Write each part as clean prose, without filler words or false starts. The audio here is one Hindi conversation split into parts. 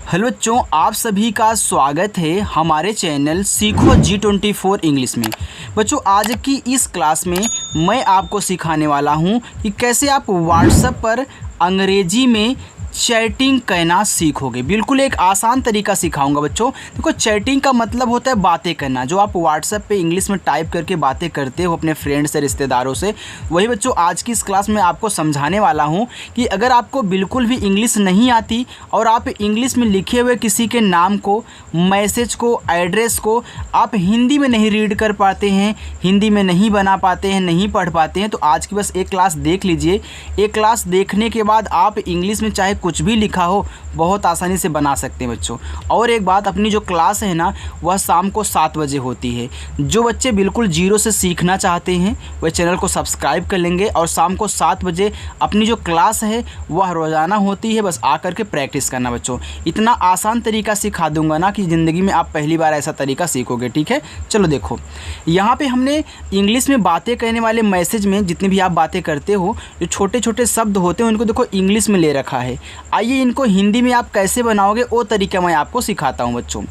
हेलो बच्चों, आप सभी का स्वागत है हमारे चैनल सीखो G24 इंग्लिश में। बच्चों, आज की इस क्लास में मैं आपको सिखाने वाला हूं कि कैसे आप व्हाट्सएप पर अंग्रेजी में चैटिंग कहना सीखोगे। बिल्कुल एक आसान तरीका सिखाऊंगा बच्चों। देखो, चैटिंग का मतलब होता है बातें करना, जो आप व्हाट्सएप पे इंग्लिश में टाइप करके बातें करते हो अपने फ्रेंड से, रिश्तेदारों से। वही बच्चों आज की इस क्लास में आपको समझाने वाला हूं कि अगर आपको बिल्कुल भी इंग्लिश नहीं आती और आप इंग्लिश में लिखे हुए किसी के नाम को, मैसेज को, एड्रेस को आप हिंदी में नहीं रीड कर पाते हैं, हिंदी में नहीं बना पाते हैं, नहीं पढ़ पाते हैं, तो आज की बस एक क्लास देख लीजिए। एक क्लास देखने के बाद आप इंग्लिश में चाहे कुछ भी लिखा हो बहुत आसानी से बना सकते हैं बच्चों। और एक बात, अपनी जो क्लास है ना वह शाम को 7 बजे होती है। जो बच्चे बिल्कुल जीरो से सीखना चाहते हैं वह चैनल को सब्सक्राइब कर लेंगे और शाम को 7 बजे अपनी जो क्लास है वह रोज़ाना होती है। बस आकर के प्रैक्टिस करना बच्चों। इतना आसान तरीका सिखा दूंगा ना कि ज़िंदगी में आप पहली बार ऐसा तरीका सीखोगे। ठीक है, चलो देखो, यहाँ पे हमने इंग्लिश में बातें कहने वाले मैसेज में जितनी भी आप बातें करते हो, जो छोटे छोटे शब्द होते हैं उनको देखो इंग्लिश में ले रखा है। आइए इनको हिंदी में आप कैसे बनाओगे वो तरीका मैं आपको सिखाता हूँ बच्चों।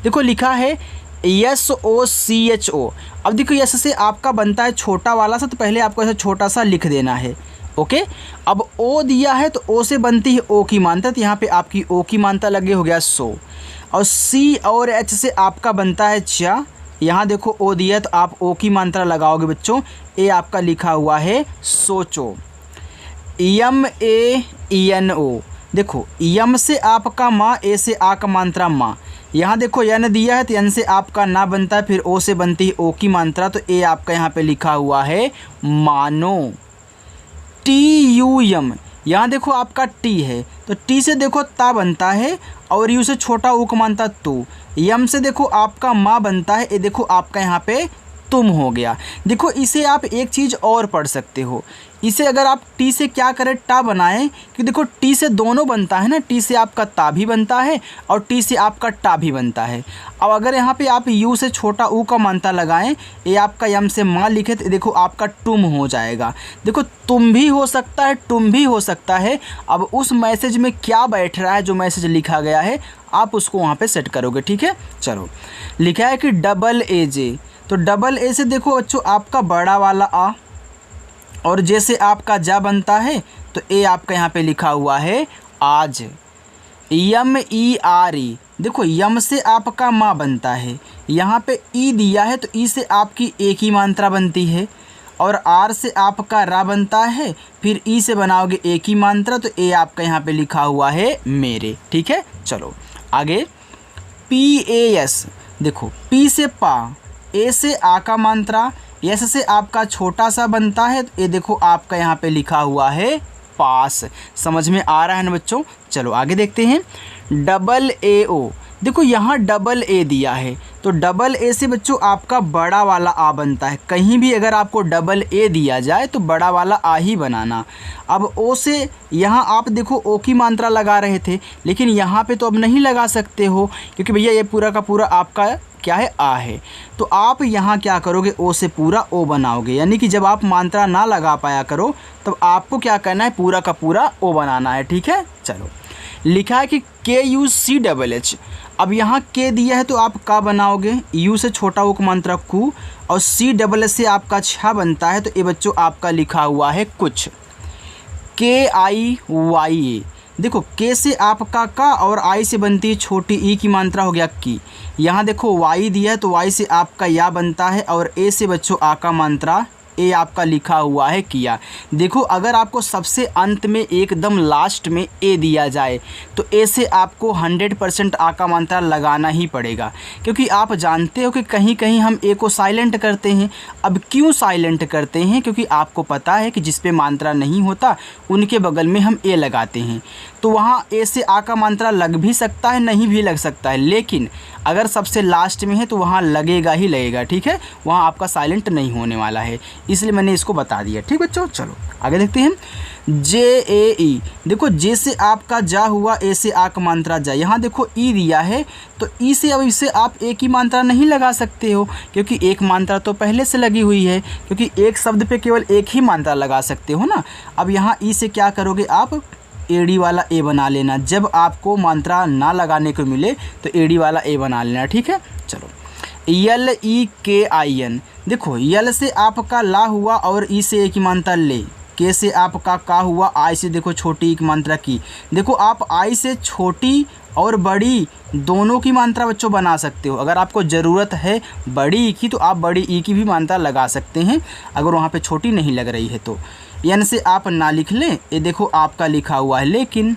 देखो लिखा है SOCHO। अब देखो यस से आपका बनता है छोटा वाला सा, तो पहले आपको ऐसा छोटा सा लिख देना है। ओके, अब ओ दिया है तो ओ से बनती है ओ की मात्रा, तो यहाँ पे आपकी ओ की मात्रा लगे हो गया सो। और सी और एच से आपका बनता है चा। यहाँ देखो ओ दिया है तो आप ओ की मात्रा लगाओगे बच्चों। ए आपका लिखा हुआ है सोचो। MAENO। देखो यम से आपका माँ, ए से आ का मात्रा माँ। यहाँ देखो यन दिया है तो यन से आपका ना बनता है, फिर ओ से बनती है ओ की मात्रा, तो ए आपका यहाँ पे लिखा हुआ है मानो। TUM। यहाँ देखो आपका टी है तो टी से देखो ता बनता है और यू से छोटा ऊ का मात्रा तू। यम से देखो आपका माँ बनता है, ये देखो आपका यहाँ पे तुम हो गया। देखो इसे आप एक चीज़ और पढ़ सकते हो। इसे अगर आप टी से क्या करें, टा बनाएं, कि देखो टी से दोनों बनता है ना, टी से आपका ता भी बनता है और टी से आपका टा भी बनता है। अब अगर यहाँ पे आप यू से छोटा ऊ का मात्रा लगाएं, ये आपका यम से माँ लिखे तो देखो आपका तुम हो जाएगा। देखो तुम भी हो सकता है, तुम भी हो सकता है। अब उस मैसेज में क्या बैठ रहा है, जो मैसेज लिखा गया है आप उसको वहाँ पर सेट करोगे। ठीक है, चलो लिखा है कि AA। तो AA से देखो बच्चों आपका बड़ा वाला आ, और जैसे आपका जा बनता है तो ए आपका यहाँ पे लिखा हुआ है आज। MERE। देखो यम से आपका माँ बनता है, यहाँ पे ई दिया है तो ई से आपकी ए की मात्रा बनती है, और आर से आपका रा बनता है, फिर ई से बनाओगे ए की मात्रा, तो ए आपका यहाँ पे लिखा हुआ है मेरे। ठीक है, चलो आगे। PAS। देखो पी से पा, ए से आ का मात्रा, यस से आपका छोटा सा बनता है, तो ये देखो आपका यहाँ पे लिखा हुआ है पास। समझ में आ रहा है ना बच्चों। चलो आगे देखते हैं। AAO। देखो यहाँ AA दिया है तो AA से बच्चों आपका बड़ा वाला आ बनता है। कहीं भी अगर आपको AA दिया जाए तो बड़ा वाला आ ही बनाना। अब ओ से यहाँ आप देखो ओ की मात्रा लगा रहे थे, लेकिन यहाँ पे तो अब नहीं लगा सकते हो क्योंकि भैया ये पूरा का पूरा आपका क्या है, आ है। तो आप यहाँ क्या करोगे, ओ से पूरा ओ बनाओगे। यानी कि जब आप मात्रा ना लगा पाया करो तब आपको क्या करना है, पूरा का पूरा ओ बनाना है। ठीक है, चलो लिखा है कि KUCHH। अब यहाँ के दिया है तो आप का बनाओगे, यू से छोटा ओ का मात्रा कु, और CSS से आपका छा बनता है, तो ये बच्चों आपका लिखा हुआ है कुछ। KIYA। देखो के से आपका का और आई से बनती है छोटी ई की मात्रा हो गया की। यहाँ देखो वाई दिया है तो वाई से आपका या बनता है, और ए से बच्चों आ का मात्रा, ए आपका लिखा हुआ है किया। देखो अगर आपको सबसे अंत में एकदम लास्ट में ए दिया जाए तो ए से आपको 100% आ का मात्रा लगाना ही पड़ेगा, क्योंकि आप जानते हो कि कहीं कहीं हम ए को साइलेंट करते हैं। अब क्यों साइलेंट करते हैं, क्योंकि आपको पता है कि जिस पे मात्रा नहीं होता उनके बगल में हम ए लगाते हैं। तो वहाँ ए से आ का मात्रा लग भी सकता है, नहीं भी लग सकता है, लेकिन अगर सबसे लास्ट में है तो वहाँ लगेगा ही लगेगा। ठीक है, वहाँ आपका साइलेंट नहीं होने वाला है, इसलिए मैंने इसको बता दिया। ठीक बच्चों, चलो आगे देखते हैं। JAE। देखो जे से आपका जा हुआ, ए से आ का मात्रा जा। यहाँ देखो ई दिया है तो ई से अब इसे आप एक ही मात्रा नहीं लगा सकते हो, क्योंकि एक मात्रा तो पहले से लगी हुई है, क्योंकि एक शब्द पे केवल एक ही मात्रा लगा सकते हो ना। अब यहाँ ई से क्या करोगे, आप एडी वाला ए बना लेना। जब आपको मात्रा ना लगाने को मिले तो एडी वाला ए बना लेना, ठीक है। चलो LEKIN, देखो यल से आपका ला हुआ और ई से एक ही मात्रा ले, के से आपका का हुआ, आई से देखो छोटी एक मात्रा की। देखो आप आई से छोटी और बड़ी दोनों की मात्रा बच्चों बना सकते हो। अगर आपको ज़रूरत है बड़ी ई की तो आप बड़ी ई की भी मात्रा लगा सकते हैं, अगर वहाँ पे छोटी नहीं लग रही है तो। एन से आप ना लिख लें, ये देखो आपका लिखा हुआ है लेकिन।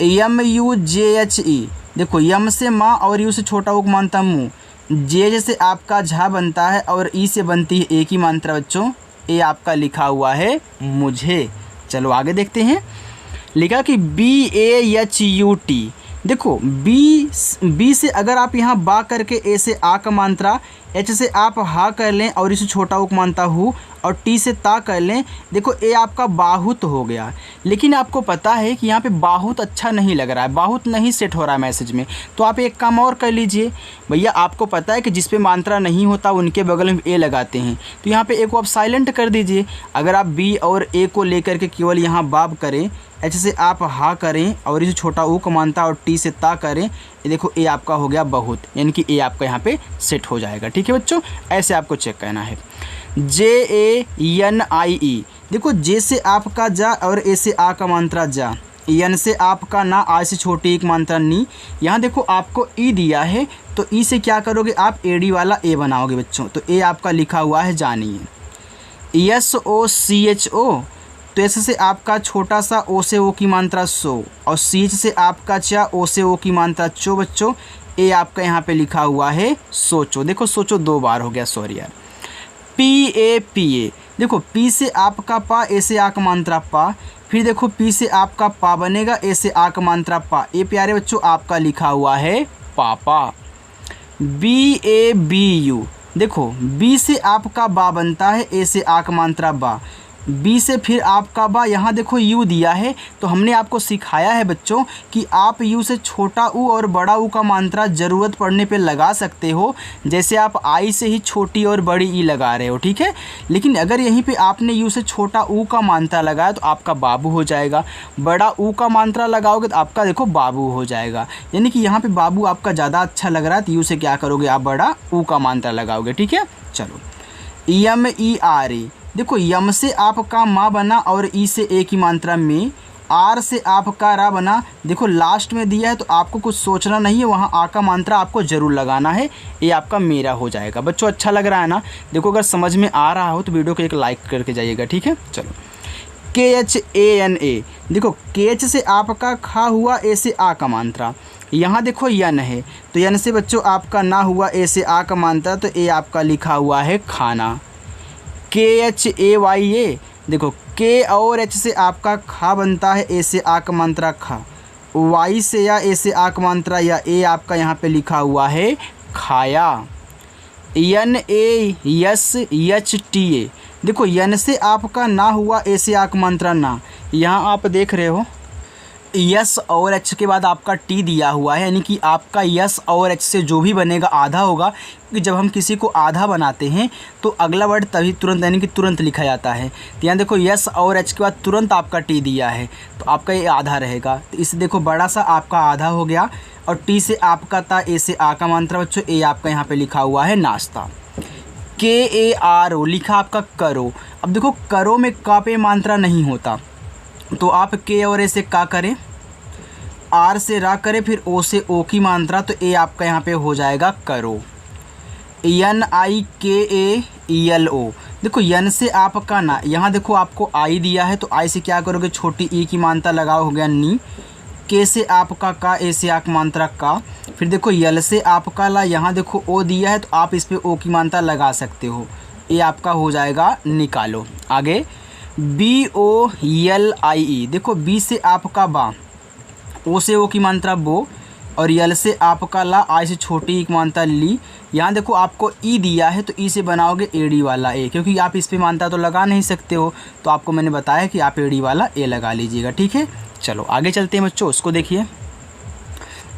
MUJHE, देखो यम से माँ और यू से छोटा उक मात्रा मुँह, जे से आपका झा बनता है और ई से बनती है एक ही मात्रा बच्चों, ये आपका लिखा हुआ है मुझे। चलो आगे देखते हैं। लिखा कि BAHUT, देखो बी से अगर आप यहाँ बा करके ए से आ का मात्रा, एच से आप हा कर लें और इसे छोटा उक मानता हूँ, और टी से ता कर लें, देखो ए आपका बाहुत हो गया। लेकिन आपको पता है कि यहाँ पे बाहुत अच्छा नहीं लग रहा है, बाहुत नहीं सेट हो रहा है मैसेज में, तो आप एक काम और कर लीजिए भैया। आपको पता है कि जिस पे मात्रा नहीं होता उनके बगल में ए लगाते हैं, तो यहाँ पे ए को आप साइलेंट कर दीजिए। अगर आप बी और ए को लेकर के केवल यहाँ बाब करें, एच से आप हा करें और इसे छोटा ऊ को मानता और टी से ता करें, ये देखो ए आपका हो गया बहुत, यानी कि ए आपका यहाँ पे सेट हो जाएगा, ठीक है बच्चों। ऐसे आपको चेक करना है। JANIE, देखो जे से आपका जा और ए से आ का मात्रा जा, एन से आपका ना, आ से छोटी एक मात्रा नी। यहाँ देखो आपको ई दिया है तो ई से क्या करोगे आप एडी वाला ए बनाओगे बच्चों, तो ए आपका लिखा हुआ है जानिए। SOCHO, तो एस से आपका छोटा सा ओ से ओ की मात्रा सो, और CH से आपका चा, ओ से ओ की मात्रा चो बच्चों, ए आपका यहाँ पे लिखा हुआ है सोचो। देखो सोचो 2 बार हो गया, सॉरी यार। PAPA, देखो पी से आपका पा, ए से आ का मात्रा पा, फिर देखो पी से आपका पा बनेगा, ए से आ का मात्रा पा, ए प्यारे बच्चों आपका लिखा हुआ है पापा। BABU, देखो बी से आपका बा बनता है, ए से आ का मात्रा बा, बी से फिर आपका बा, यहाँ देखो यू दिया है, तो हमने आपको सिखाया है बच्चों कि आप यू से छोटा ऊ और बड़ा ऊ का मात्रा ज़रूरत पड़ने पे लगा सकते हो, जैसे आप आई से ही छोटी और बड़ी ई लगा रहे हो, ठीक है। लेकिन अगर यहीं पे आपने यू से छोटा ऊ का मात्रा लगाया तो आपका बाबू हो जाएगा, बड़ा ऊ का मात्रा लगाओगे तो आपका देखो बाबू हो जाएगा। यानी कि यहाँ पर बाबू आपका ज़्यादा अच्छा लग रहा है तो यू से क्या करोगे आप बड़ा ऊ का मात्रा लगाओगे, ठीक है। चलो MERE, देखो यम से आपका माँ बना और ई से एक ही मात्रा में, आर से आपका रा बना, देखो लास्ट में दिया है तो आपको कुछ सोचना नहीं है, वहाँ आ का मात्रा आपको ज़रूर लगाना है, ये आपका मेरा हो जाएगा। बच्चों अच्छा लग रहा है ना? देखो अगर समझ में आ रहा हो तो वीडियो को एक लाइक करके जाइएगा, ठीक है। चलो KHANA, देखो KH से आपका खा हुआ, ए से आ का मात्रा, यहाँ देखो यन है तो यन से बच्चों आपका ना हुआ, ए से आ का मात्रा, तो ए आपका लिखा हुआ है खाना। KHAYA, देखो के और एच से आपका खा बनता है, ए से आ का मात्रा खा, वाई से या ए से आ का मात्रा या, ए आपका यहाँ पे लिखा हुआ है खाया। NASHTA, देखो यन से आपका ना हुआ, ए से आ का मात्रा ना, यहाँ आप देख रहे हो यस और एच के बाद आपका टी दिया हुआ है, यानी कि आपका यस और एच से जो भी बनेगा आधा होगा, क्योंकि जब हम किसी को आधा बनाते हैं तो अगला वर्ड तभी तुरंत यानी कि तुरंत लिखा जाता है। तो यहाँ देखो यस और एच के बाद तुरंत आपका टी दिया है तो आपका ये आधा रहेगा, तो इसे देखो बड़ा सा आपका आधा हो गया, और टी से आपका था, ए से आ का मात्रा बच्चों, ए आपका यहाँ पर लिखा हुआ है नाश्ता। KARO, लिखा आपका करो। अब देखो करो में का पे मात्रा नहीं होता, तो आप के और ए से का करें, आर से रा करें, फिर ओ से ओ की मात्रा, तो ए आपका यहाँ पे हो जाएगा करो। NIKAELO, देखो यन से आपका ना, यहाँ देखो आपको आई दिया है तो आई से क्या करोगे छोटी ई की मात्रा लगाओ, हो गया नी। के से आपका का, ए से आक मात्रा का, फिर देखो यल से आपका ला, यहाँ देखो ओ दिया है तो आप इस पर ओ की मात्रा लगा सकते हो, ये आपका हो जाएगा निकालो। आगे BOLIE, देखो बी से आपका बा, ओ से ओ की मात्रा बो, और यल से आपका ला, आई से छोटी एक मात्रा ली। यहाँ देखो आपको ई दिया है तो ई से बनाओगे एडी वाला ए, क्योंकि आप इस पे मात्रा तो लगा नहीं सकते हो, तो आपको मैंने बताया कि आप एडी वाला ए लगा लीजिएगा, ठीक है। चलो आगे चलते हैं बच्चों, उसको देखिए।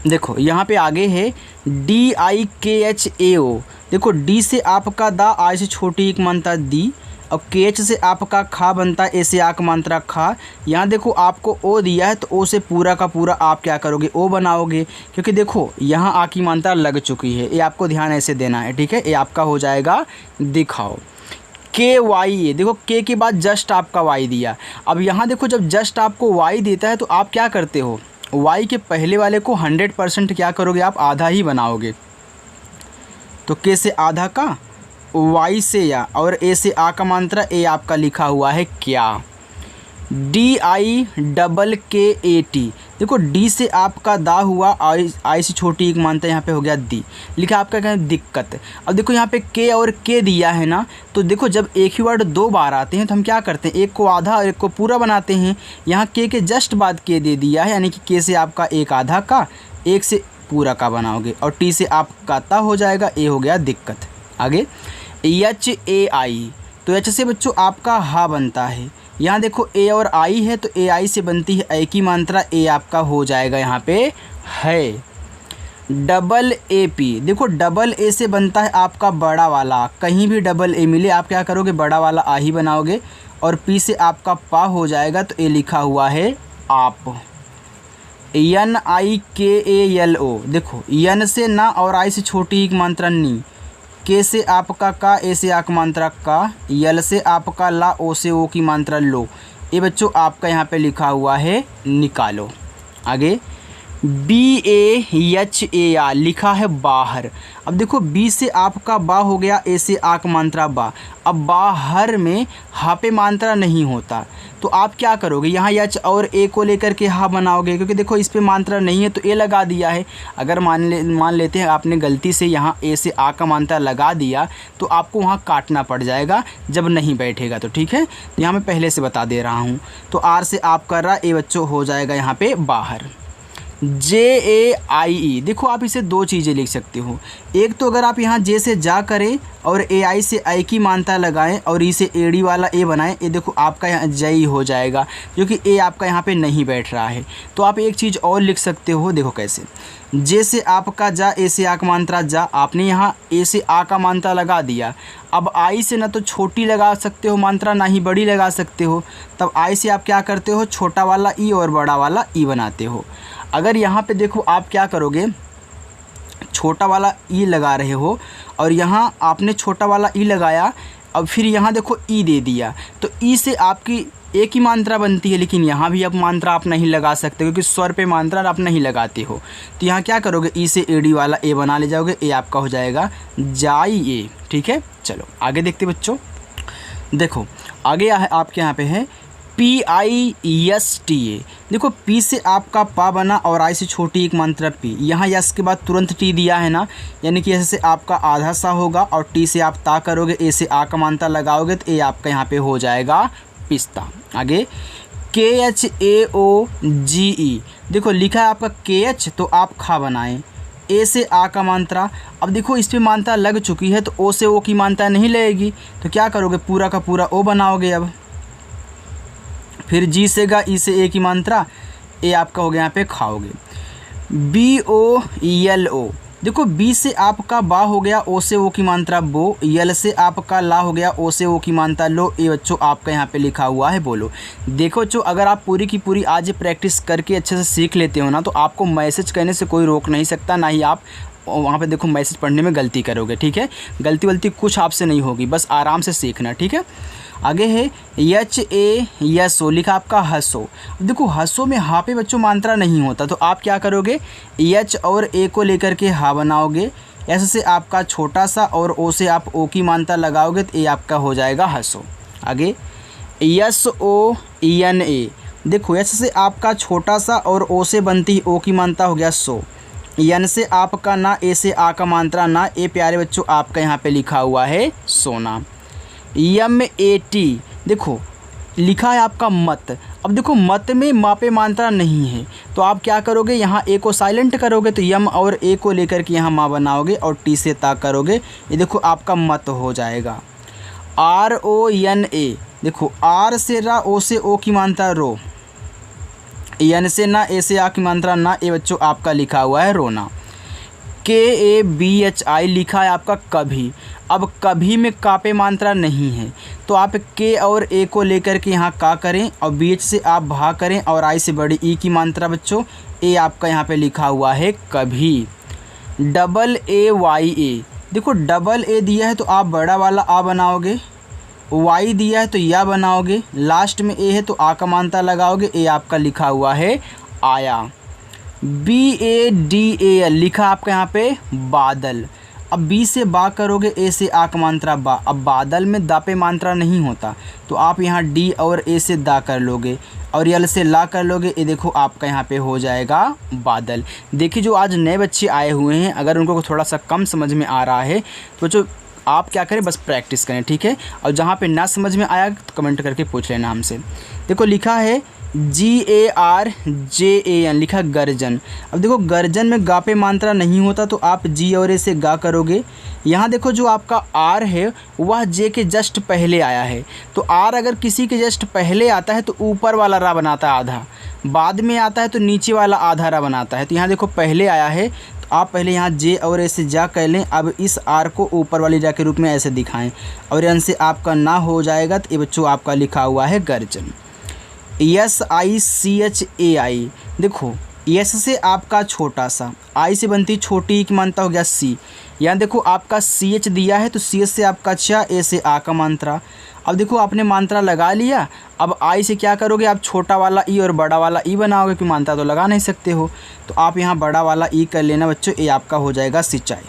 देखो यहाँ पे आगे है DIKHAO, देखो डी से आपका दा, आई से छोटी एक मात्रा दी, और KH से आपका खा बनता है, ए से आ का मात्रा खा। यहाँ देखो आपको ओ दिया है तो ओ से पूरा का पूरा आप क्या करोगे, ओ बनाओगे, क्योंकि देखो यहाँ आ की मात्रा लग चुकी है। ये आपको ध्यान ऐसे देना है, ठीक है। ये आपका हो जाएगा दिखाओ। KY, देखो के के बाद जस्ट आपका वाई दिया। अब यहाँ देखो जब जस्ट आपको वाई देता है तो आप क्या करते हो, वाई के पहले वाले को 100% क्या करोगे, आप आधा ही बनाओगे। तो के से आधा का, वाई से या, और ए से आ का मात्रा ए आपका लिखा हुआ है क्या। DIKKAT, देखो डी से आपका दा हुआ, आई से छोटी एक मात्रा यहाँ पे हो गया दी, लिखा आपका क्या है दिक्कत। अब देखो यहाँ पे के और के दिया है ना, तो देखो जब एक ही वर्ड दो बार आते हैं तो हम क्या करते हैं, एक को आधा और एक को पूरा बनाते हैं। यहाँ के जस्ट बाद के दे दिया है, यानी कि के से आपका एक आधा का, एक से पूरा का बनाओगे, और टी से आपका ता हो जाएगा, ए हो गया दिक्कत। आगे HAI, तो एच से बच्चों आपका हा बनता है। यहाँ देखो ए और आई है तो ए आई से बनती है ए की मात्रा, ए आपका हो जाएगा यहाँ पे है। AA, देखो डबल ए से बनता है आपका बड़ा वाला, कहीं भी डबल ए मिले आप क्या करोगे, बड़ा वाला आ ही बनाओगे, और पी से आपका पा हो जाएगा, तो ए लिखा हुआ है आप। NIKALO, देखो यन से ना और आई से छोटी एक मात्रा नी, के से आपका का, ए से आक मात्रा का, यल से आपका ला, ओ से ओ की मात्रा लो। ये बच्चों आपका यहाँ पे लिखा हुआ है निकालो। आगे BAHAR, लिखा है बाहर। अब देखो बी से आपका बा हो गया, ए से आक मात्रा बा। अब बाहर में हा पे मात्रा नहीं होता, तो आप क्या करोगे, यहाँ एच और ए को लेकर के हा बनाओगे, क्योंकि देखो इस पे मात्रा नहीं है तो ए लगा दिया है। अगर मान लेते हैं आपने गलती से यहाँ ए से आ का मात्रा लगा दिया तो आपको वहाँ काटना पड़ जाएगा जब नहीं बैठेगा, तो ठीक है। तो यहाँ मैं पहले से बता दे रहा हूँ। तो आर से आप कर रहा, ए बच्चों हो जाएगा यहाँ पे बाहर। JAIE, देखो आप इसे दो चीज़ें लिख सकते हो। एक तो अगर आप यहाँ जे से जा करें और AI से आई की मात्रा लगाएं और ई से एडी वाला ए बनाएं, ये देखो आपका यहाँ जई हो जाएगा, क्योंकि ए आपका यहाँ पे नहीं बैठ रहा है। तो आप एक चीज़ और लिख सकते हो, देखो कैसे, जे से आपका जा, ए से आ का मात्रा जा, आपने यहाँ ए से आ का मात्रा लगा दिया। अब आई से ना तो छोटी लगा सकते हो मात्रा, ना ही बड़ी लगा सकते हो, तब आई से आप क्या करते हो, छोटा वाला ई और बड़ा वाला ई बनाते हो। अगर यहाँ पे देखो आप क्या करोगे, छोटा वाला ई लगा रहे हो और यहाँ आपने छोटा वाला ई लगाया, अब फिर यहाँ देखो ई दे दिया, तो ई से आपकी एक ही मात्रा बनती है, लेकिन यहाँ भी अब मात्रा आप नहीं लगा सकते क्योंकि स्वर पे मात्रा आप नहीं लगाते हो। तो यहाँ क्या करोगे, ई से एडी वाला ए बना ले जाओगे, ए आपका हो जाएगा जाई ए। ठीक है, चलो आगे देखते बच्चों। देखो आगे आपके यहाँ पे है PISTA, देखो पी से आपका पा बना और आई से छोटी एक मात्रा पी, यहाँ यस के बाद तुरंत टी दिया है ना, यानी कि ऐसे से आपका आधा सा होगा, और टी से आप ता करोगे, ए से आ का मात्रा लगाओगे, तो ए आपका यहाँ पे हो जाएगा पिस्ता। आगे KHAOGE, देखो लिखा है आपका KH, तो आप खा बनाएं, ए से आ का मात्रा। अब देखो इस पर मात्रा लग चुकी है तो ओ से ओ की मात्रा नहीं लगेगी, तो क्या करोगे, पूरा का पूरा ओ बनाओगे। अब फिर जी से गा, ई से ए की मात्रा, ए आपका हो गया यहाँ पे खाओगे। BOLO, देखो बी से आपका बा हो गया, ओ से ओ की मात्रा बो, यल से आपका ला हो गया, ओ से ओ की मात्रा लो, ए बच्चों आपका यहाँ पे लिखा हुआ है बोलो। देखो बच्चों, अगर आप पूरी की पूरी आज प्रैक्टिस करके अच्छे से सीख लेते हो ना, तो आपको मैसेज करने से कोई रोक नहीं सकता, ना ही आप वहाँ पे देखो मैसेज पढ़ने में गलती करोगे। ठीक है, गलती वलती कुछ आपसे नहीं होगी, बस आराम से सीखना। ठीक है, आगे है HASO, लिखा आपका हसो। देखो हसो में हा पे बच्चों मात्रा नहीं होता, तो आप क्या करोगे, एच और ए को लेकर के हा बनाओगे, ऐसे से आपका छोटा सा, और ओ से आप ओ की मात्रा लगाओगे, तो ए आपका हो जाएगा हसो। आगे SONA, देखो एच से आपका छोटा सा और ओ से बनती है ओ की मात्रा हो गया सो, यन से आपका ना, ए से आ का मात्रा ना, ए प्यारे बच्चों आपका यहाँ पे लिखा हुआ है सोना। MAT, देखो लिखा है आपका मत। अब देखो मत में मापे मात्रा नहीं है, तो आप क्या करोगे, यहाँ ए को साइलेंट करोगे, तो यम और ए को लेकर के यहाँ माँ बनाओगे, और टी से ता करोगे, ये देखो आपका मत हो जाएगा। RONA, देखो आर से रा, ओ से ओ की मात्रा रो, यन से ना, ए से आ की मात्रा ना, ए बच्चों आपका लिखा हुआ है रोना। KABHI लिखा है आपका कभी। अब कभी में का पे मात्रा नहीं है तो आप के और ए को लेकर के यहाँ का करें और BH से आप भा करें और आई से बड़ी ई की मात्रा बच्चों ए आपका यहाँ पे लिखा हुआ है कभी। AAYA, देखो डबल ए दिया है तो आप बड़ा वाला आ बनाओगे, वाई दिया है तो या बनाओगे, लास्ट में ए है तो आ का मात्रा लगाओगे, ए आपका लिखा हुआ है आया। BADAL लिखा आपका यहाँ पे बादल। अब बी से बा करोगे, ए से आ का मात्रा बा। अब बादल में दा पे मात्रा नहीं होता तो आप यहाँ डी और ए से दा कर लोगे और यल से ला कर लोगे, ये देखो आपका यहाँ पे हो जाएगा बादल। देखिए जो आज नए बच्चे आए हुए हैं अगर उनको थोड़ा सा कम समझ में आ रहा है तो जो आप क्या करें बस प्रैक्टिस करें, ठीक है। और जहाँ पे ना समझ में आया तो कमेंट करके पूछ लेना हमसे। देखो लिखा है GARJAN लिखा गर्जन। अब देखो गर्जन में गा पे मात्रा नहीं होता तो आप जी और ए से गा करोगे। यहाँ देखो जो आपका आर है वह जे के जस्ट पहले आया है तो आर अगर किसी के जस्ट पहले आता है तो ऊपर वाला रा बनाता है आधा, बाद में आता है तो नीचे वाला आधा रा बनाता है। तो यहाँ देखो पहले आया है तो आप पहले यहाँ जे और ए से जा कर लें। अब इस आर को ऊपर वाली जा के रूप में ऐसे दिखाएं और यहाँ से आपका ना हो जाएगा तो ये बच्चों आपका लिखा हुआ है गर्जन। SICHAI, देखो यस से आपका छोटा सा, आई से बनती छोटी की मात्रा हो गया सी। यहाँ देखो आपका CH दिया है तो CH से आपका चा, ए से आ का मात्रा। अब देखो आपने मात्रा लगा लिया। अब आई से क्या करोगे आप छोटा वाला ई और बड़ा वाला ई बनाओगे कि मात्रा तो लगा नहीं सकते हो तो आप यहाँ बड़ा वाला ई कर लेना बच्चों, ये आपका हो जाएगा सिंचाई।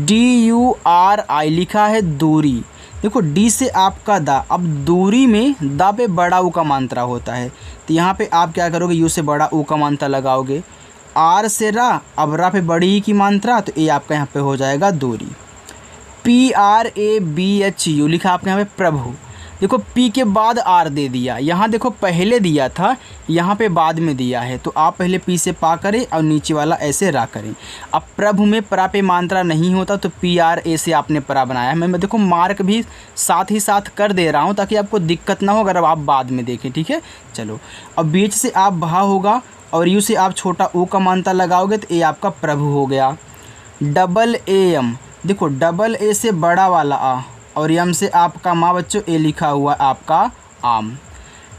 DURI लिखा है दूरी। देखो डी से आपका दा, अब दूरी में दा पे बड़ा ऊ का मात्रा होता है तो यहाँ पे आप क्या करोगे यू से बड़ा ऊ का मात्रा लगाओगे। आर से रा, अब रा पे बड़ी ई की मात्रा तो ये आपका यहाँ पे हो जाएगा दूरी। PRABHU लिखा आपके यहाँ पे प्रभु। देखो पी के बाद आर दे दिया, यहाँ देखो पहले दिया था यहाँ पे बाद में दिया है तो आप पहले पी से पा करें और नीचे वाला ऐसे रा करें। अब प्रभु में परा पे मात्रा नहीं होता तो PRA से आपने परा बनाया है। मैं देखो मार्क भी साथ ही साथ कर दे रहा हूँ ताकि आपको दिक्कत ना हो अगर आप बाद में देखें, ठीक है। चलो अब BH से आप भा होगा और यू से आप छोटा ऊ का मात्रा लगाओगे तो ये आपका प्रभु हो गया। AM, देखो डबल ए से बड़ा वाला आ और यम से आपका माँ बच्चों ए लिखा हुआ आपका आम।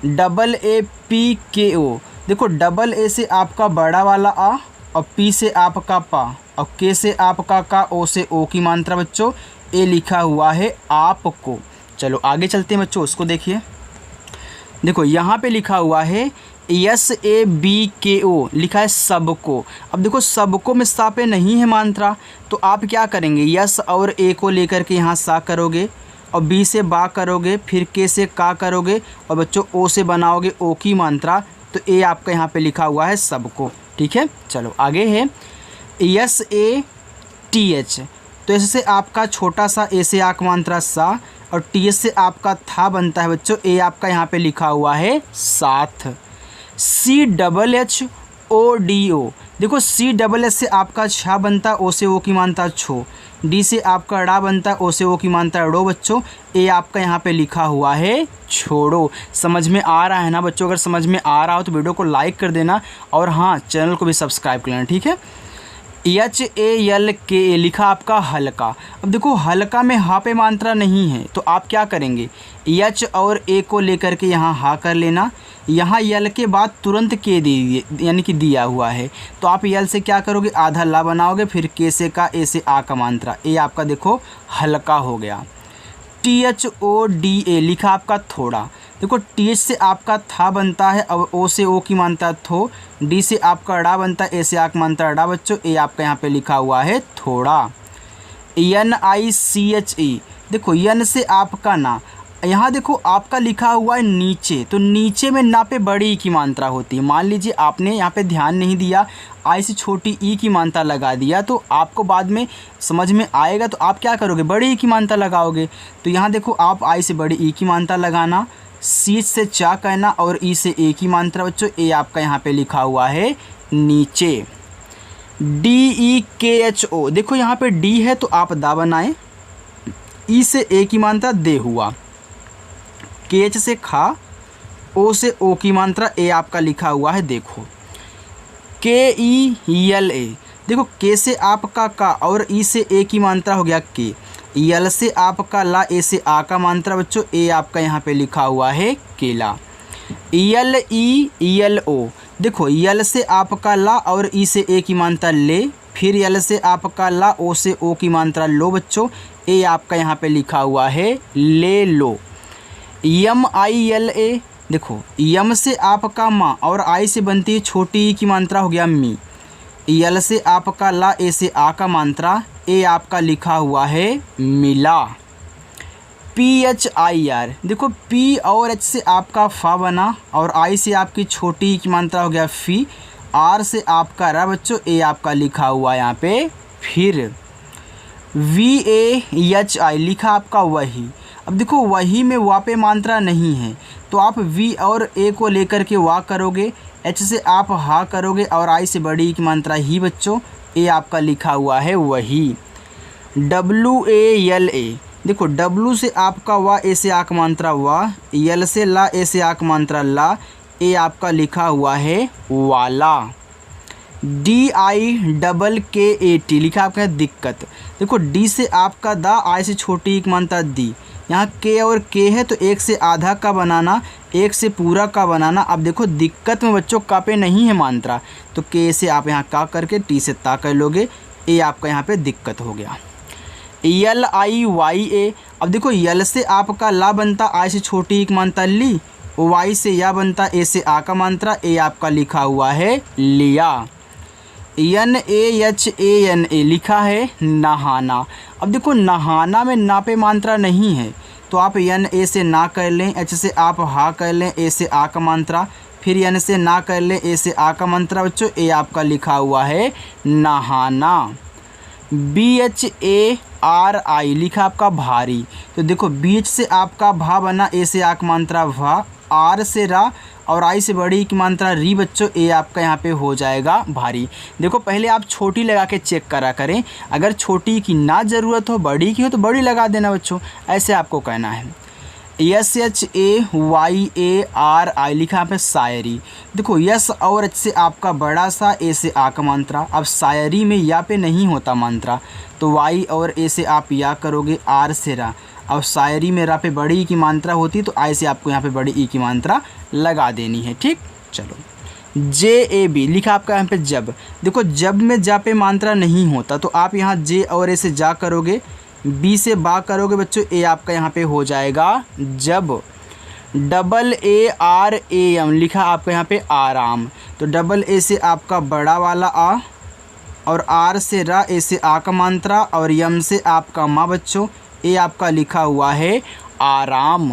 APKO, देखो डबल ए से आपका बड़ा वाला आ और पी से आपका पा और के से आपका का, ओ से ओ की मात्रा बच्चों ए लिखा हुआ है आपको। चलो आगे चलते हैं बच्चों, उसको देखिए। देखो यहाँ पे लिखा हुआ है SABKO लिखा है सबको। अब देखो सबको में सा पे नहीं है मात्रा तो आप क्या करेंगे यस और ए को लेकर के यहाँ सा करोगे और बी से बा करोगे, फिर के से का करोगे और बच्चों ओ से बनाओगे ओ की मात्रा तो ए आपका यहाँ पे लिखा हुआ है सबको, ठीक है। चलो आगे है SATH, तो ऐसे आपका छोटा सा ए से आ का मात्रा सा और TH से आपका था बनता है बच्चों, ए आपका यहाँ पे लिखा हुआ है साथ। CHHODO, देखो CHH से आपका छा बनता, ओ से ओ की मात्रा छो, डी से आपका डा बनता, ओ से ओ की मात्रा डो बच्चों, ए आपका यहाँ पे लिखा हुआ है छोड़ो। समझ में आ रहा है ना बच्चों? अगर समझ में आ रहा हो तो वीडियो को लाइक कर देना और हाँ चैनल को भी सब्सक्राइब कर लेना, ठीक है। HALKA लिखा आपका हल्का। अब देखो हल्का में हा पे मात्रा नहीं है तो आप क्या करेंगे H और A को लेकर के यहाँ हा कर लेना। यहाँ यल के बाद तुरंत के दे यानी कि दिया हुआ है तो आप यल से क्या करोगे आधा ला बनाओगे, फिर के से का, ए से आ का मात्रा, ए आपका देखो हल्का हो गया। THODA लिखा आपका थोड़ा। देखो TH से आपका था बनता है, अब ओ से ओ की मात्रा थो, डी से आपका डा बनता है, ए से आ की मात्रा डा बच्चों, ए आपका यहाँ पे लिखा हुआ है थोड़ा। NICHE, देखो यन से आपका ना, यहाँ देखो आपका लिखा हुआ है नीचे तो नीचे में ना पे बड़ी ई की मात्रा होती है। मान लीजिए आपने यहाँ पे ध्यान नहीं दिया, आई से छोटी ई की मात्रा लगा दिया तो आपको बाद में समझ में आएगा तो आप क्या करोगे बड़ी ई की मात्रा लगाओगे। तो यहाँ देखो आप आई से बड़ी ई की मात्रा लगाना, सी से चा कहना और ई से ए की मात्रा बच्चों, ए आपका यहाँ पे लिखा हुआ है नीचे। DEKHO, देखो यहाँ पे डी है तो आप दा बनाएं, ई से ए की मात्रा दे हुआ, KH से खा, ओ से ओ की मात्रा, ए आपका लिखा हुआ है देखो। KELA, देखो के से आपका का और ई से ए की मात्रा हो गया के, यल से आपका ला, ए से आ का मात्रा बच्चों ए आपका यहाँ पे लिखा हुआ है केला। यल ई यल ओ, देखो यल से आपका ला और ई से ए की मात्रा ले, फिर यल से आपका ला, ओ से ओ की मात्रा लो बच्चों, ए आपका यहाँ पे लिखा हुआ है ले लो। यम आई यल ए, देखो यम से आपका माँ और आई से बनती है छोटी ई की मात्रा हो गया मी, यल से आपका ला, ए से आ का मात्रा, ए आपका लिखा हुआ है मिला। पी एच आई आर, देखो पी और एच से आपका फा बना और आई से आपकी छोटी की मात्रा हो गया फी, आर से आपका रा बच्चों, ए आपका लिखा हुआ यहाँ पे फिर। वी ए एच आई लिखा आपका वही। अब देखो वही में वा पे मात्रा नहीं है तो आप वी और ए को लेकर के वा करोगे, एच से आप हा करोगे और आई से बड़ी की मात्रा ही बच्चों, ए आपका लिखा हुआ है वही। डब्लू ए एल ए, देखो डब्लू से आपका वा, ए से आक मात्रा वा, यल से ला, ए से आक मात्रा ला, ए आपका लिखा हुआ है वाला। डी आई डबल के ए टी लिखा आपका है दिक्कत। देखो डी से आपका दा, आई से छोटी एक मात्रा दी, यहाँ के और के है तो एक से आधा का बनाना, एक से पूरा का बनाना। अब देखो दिक्कत में बच्चों का पे नहीं है मात्रा तो के से आप यहाँ का करके टी से ता कर लोगे, ए आपका यहाँ पे दिक्कत हो गया। यल आई वाई ए, अब देखो यल से आपका ला बनता, आई से छोटी एक मात्रा ली, वाई से या बनता, ए से आ का मात्रा, ए आपका लिखा हुआ है लिया। N A H A N A लिखा है नहाना। अब देखो नहाना में ना पे मात्रा नहीं है तो आप एन ए से ना कर लें, एच से आप हा कर लें, ए से आ का मात्रा, फिर एन से ना कर लें, ए से आ का मात्रा बच्चों, ए आपका लिखा हुआ है नहाना। B H A R I लिखा आपका भारी, तो देखो बीच से आपका भा बना, ए से आक मात्रा भा, आर से रा और आई से बड़ी की मात्रा री बच्चों, ए आपका यहाँ पे हो जाएगा भारी। देखो पहले आप छोटी लगा के चेक करा करें, अगर छोटी की ना ज़रूरत हो बड़ी की हो तो बड़ी लगा देना बच्चों, ऐसे आपको कहना है। S H A Y A R I लिखा यहाँ पे शायरी। देखो यस और एच से आपका बड़ा सा, ए से आ का मात्रा, अब शायरी में या पे नहीं होता मात्रा तो वाई और ए से आप या करोगे, आर से रा, अब शायरी में रा पे बड़ी ई की मात्रा होती तो आई से आपको यहाँ पे बड़ी ई की मात्रा लगा देनी है। ठीक, चलो जे ए बी लिखा आपका यहाँ पे जब। देखो जब में जा पे मात्रा नहीं होता तो आप यहाँ जे और ए से जा करोगे, बी से बा करोगे बच्चों, ए आपका यहाँ पे हो जाएगा जब। Double A R A M लिखा आपका यहाँ पे आराम, तो डबल ए से आपका बड़ा वाला आ और आर से रा, ए से आ का मात्रा और यम से आपका माँ बच्चों, ए आपका लिखा हुआ है आराम।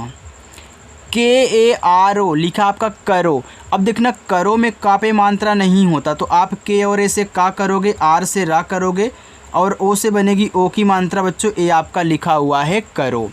के ए आर ओ लिखा आपका करो। अब देखना करो में का पे मात्रा नहीं होता तो आप के और ए से का करोगे, आर से रा करोगे और ओ से बनेगी ओ की मात्रा बच्चों, ए आपका लिखा हुआ है करो।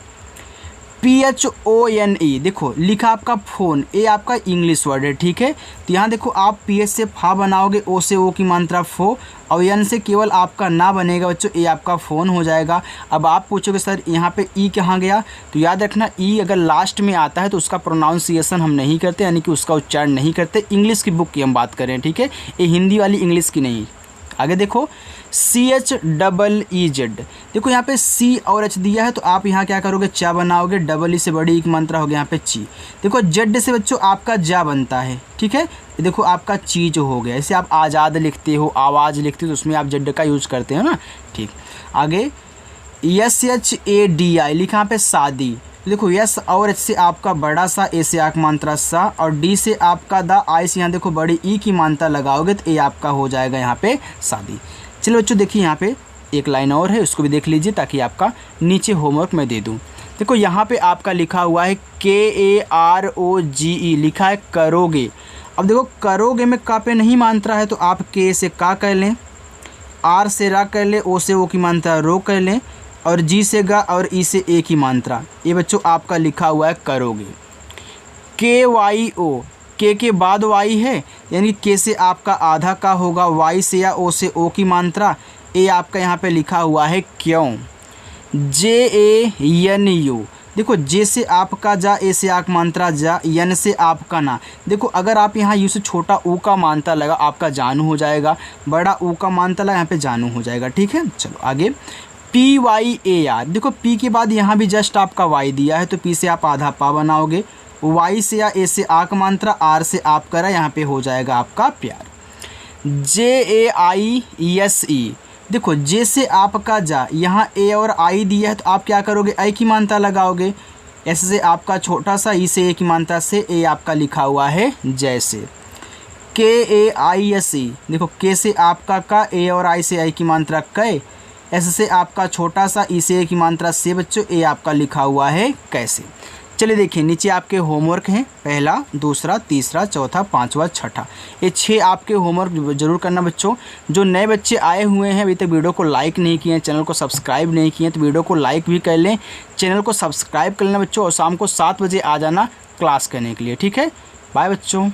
P H O N E, देखो लिखा आपका फ़ोन, ए आपका इंग्लिश वर्ड है। ठीक है, तो यहाँ देखो आप पी एच से फा बनाओगे, ओ से ओ की मात्रा फो और एन से केवल आपका ना बनेगा बच्चों, ए आपका फ़ोन हो जाएगा। अब आप पूछोगे सर यहाँ पे ई कहाँ गया, तो याद रखना ई अगर लास्ट में आता है तो उसका प्रोनाउंसिएशन हम नहीं करते, यानी कि उसका उच्चारण नहीं करते। इंग्लिश की बुक की हम बात करें, ठीक है, ये हिंदी वाली इंग्लिश की नहीं। आगे देखो C H double E Z, देखो यहाँ पे सी और एच दिया है तो आप यहाँ क्या करोगे, चा बनाओगे, डबल ई से बड़ी एक मात्रा हो गया यहाँ पे ची। देखो जेड से बच्चों आपका जा बनता है। ठीक है, देखो आपका ची जो हो गया, इसे आप आज़ाद लिखते हो, आवाज़ लिखते हो तो उसमें आप जेड का यूज़ करते हो ना। ठीक, आगे S H A D I लिखा यहाँ पे शादी। देखो यस और एच से आपका बड़ा सा, ए से आक मात्रा सा और डी से आपका दा, आई से यहाँ देखो बड़ी ई की मात्रा लगाओगे तो ए आपका हो जाएगा यहाँ पे शादी। चलो बच्चों देखिए यहाँ पे एक लाइन और है, उसको भी देख लीजिए ताकि आपका नीचे होमवर्क मैं दे दूँ। देखो यहाँ पे आपका लिखा हुआ है के ए आर ओ जी ई लिखा है करोगे। अब देखो करोगे में का पे नहीं मात्रा है तो आप के से का कर लें, आर से रा कर लें, ओ से ओ की मात्रा रो कर लें और जी से गा और ई से ए की मात्रा, ये बच्चों आपका लिखा हुआ है करोगे। के वाई ओ, के बाद वाई है यानी के से आपका आधा का होगा, वाई से या ओ से ओ की मात्रा, ए आपका यहाँ पे लिखा हुआ है क्यों। जे ए एन यू, देखो जे से आपका जा, ए से आक मात्रा जा, यन से आपका ना। देखो अगर आप यहाँ यू से छोटा ऊ का मात्रा लगा आपका जानू हो जाएगा, बड़ा ऊ का मात्रा लगा यहाँ पे जानू हो जाएगा। ठीक है, चलो आगे। पी वाई ए आर, देखो पी के बाद यहाँ भी जस्ट आपका वाई दिया है तो पी से आप आधा पा बनाओगे, वाई से या ए से आक मात्रा, आर से आप करा, यहाँ पे हो जाएगा आपका प्यार। जे ए आई एस ई, देखो जे से आपका जा, यहाँ ए और आई दिया है तो आप क्या करोगे, आई की मात्रा लगाओगे, एस से आपका छोटा सा, ई से ए की मात्रा से, ए आपका लिखा हुआ है जैसे। के ए आई एस ई, देखो के से आपका का, ए और आई से आई की मात्रा कै, एस से आपका छोटा सा, ई से ए की मात्रा से बच्चों, ए आपका लिखा हुआ है कैसे। चलिए देखिए नीचे आपके होमवर्क हैं, पहला, दूसरा, तीसरा, चौथा, पांचवा, छठा, ये 6 आपके होमवर्क जरूर करना बच्चों। जो नए बच्चे आए हुए हैं अभी तक वीडियो को लाइक नहीं किए हैं, चैनल को सब्सक्राइब नहीं किए हैं तो वीडियो को लाइक भी कर लें, चैनल को सब्सक्राइब कर लेना बच्चों, और शाम को 7 बजे आ जाना क्लास करने के लिए। ठीक है, बाय बच्चों।